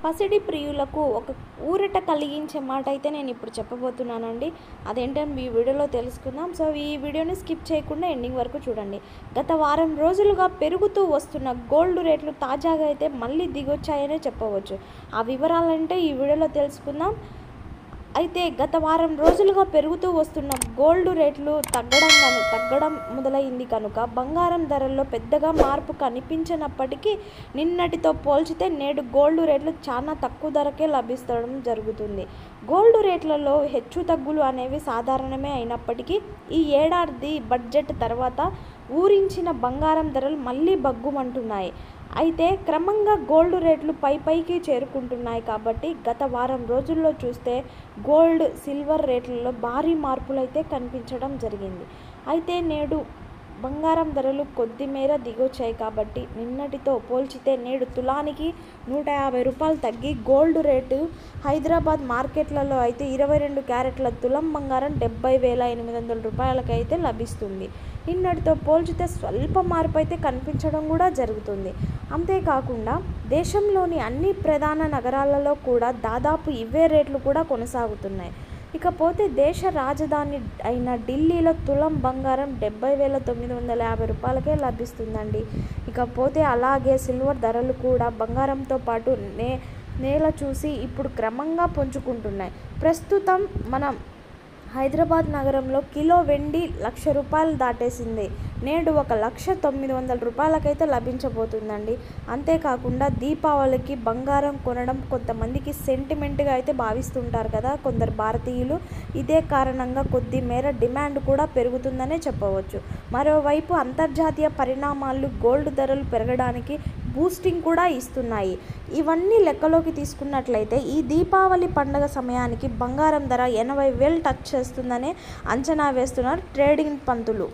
పసిడి ప్రియులకు ఒక ఊరట కలిగించే మాట అయితే నేను ఇప్పుడు చెప్పబోతున్నానండి. అదేంటని ఈ వీడియోలో తెలుసుకుందాం. సో ఈ వీడియోని స్కిప్ చేయకుండా ఎండింగ్ వరకు చూడండి. గత వారం రోజులుగా పెరుగుతూ వస్తున్న గోల్డ్ రేట్లు తాజాగా అయితే మళ్ళీ దిగొచ్చాయనే చెప్పవచ్చు. ఆ వివరాలంటే ఈ వీడియోలో తెలుసుకుందాం. అయితే గత వారం రోజులుగా పెరుగుతూ వస్తున్న గోల్డ్ రేట్లు తగ్గడం మొదలైంది కనుక బంగారం ధరల్లో పెద్దగా మార్పు కనిపించినప్పటికీ నిన్నటితో పోల్చితే నేడు గోల్డ్ రేట్లు చాలా తక్కువ ధరకే లభిస్తడం జరుగుతుంది. గోల్డ్ రేట్లలో హెచ్చు తగ్గులు అనేవి సాధారణమే అయినప్పటికీ ఈ ఏడాది బడ్జెట్ తర్వాత ఊరించిన బంగారం ధరలు మళ్ళీ బగ్గుమంటున్నాయి. అయితే క్రమంగా గోల్డ్ రేట్లు పైకి చేరుకుంటున్నాయి కాబట్టి గత వారం రోజుల్లో చూస్తే గోల్డ్, సిల్వర్ రేట్లలో భారీ మార్పులు అయితే కనిపించడం జరిగింది. అయితే నేడు బంగారం ధరలు కొద్దిమేర దిగొచ్చాయి కాబట్టి నిన్నటితో పోల్చితే నేడు తులానికి 150 రూపాయలు తగ్గి గోల్డ్ రేటు హైదరాబాద్ మార్కెట్లలో అయితే 22 క్యారెట్ల తులం బంగారం 70,800 రూపాయలకైతే లభిస్తుంది. నిన్నటితో పోల్చితే స్వల్ప మార్పు అయితే కనిపించడం కూడా జరుగుతుంది. అంతేకాకుండా దేశంలోని అన్ని ప్రధాన నగరాలలో కూడా దాదాపు ఇవే రేట్లు కూడా కొనసాగుతున్నాయి. ఇకపోతే దేశ రాజధాని అయిన ఢిల్లీలో తులం బంగారం 70,950 రూపాయలకే లభిస్తుందండి. ఇకపోతే అలాగే సిల్వర్ ధరలు కూడా బంగారంతో పాటు నేల చూసి ఇప్పుడు క్రమంగా పుంజుకుంటున్నాయి. ప్రస్తుతం మనం హైదరాబాద్ నగరంలో కిలో వెండి 1,00,000 రూపాయలు దాటేసింది. నేడు 1,09,00,000 రూపాయలకైతే లభించబోతుందండి. అంతేకాకుండా దీపావళికి బంగారం కొనడం కొంతమందికి సెంటిమెంట్గా అయితే భావిస్తుంటారు కదా కొందరు భారతీయులు. ఇదే కారణంగా కొద్ది మేర డిమాండ్ కూడా పెరుగుతుందనే చెప్పవచ్చు. మరోవైపు అంతర్జాతీయ పరిణామాలు గోల్డ్ ధరలు పెరగడానికి బూస్టింగ్ కూడా ఇస్తున్నాయి. ఇవన్నీ లెక్కలోకి తీసుకున్నట్లయితే ఈ దీపావళి పండుగ సమయానికి బంగారం ధర 80,000 టచ్ చేస్తుందనే అంచనా వేస్తున్నారు ట్రేడింగ్ పంతులు.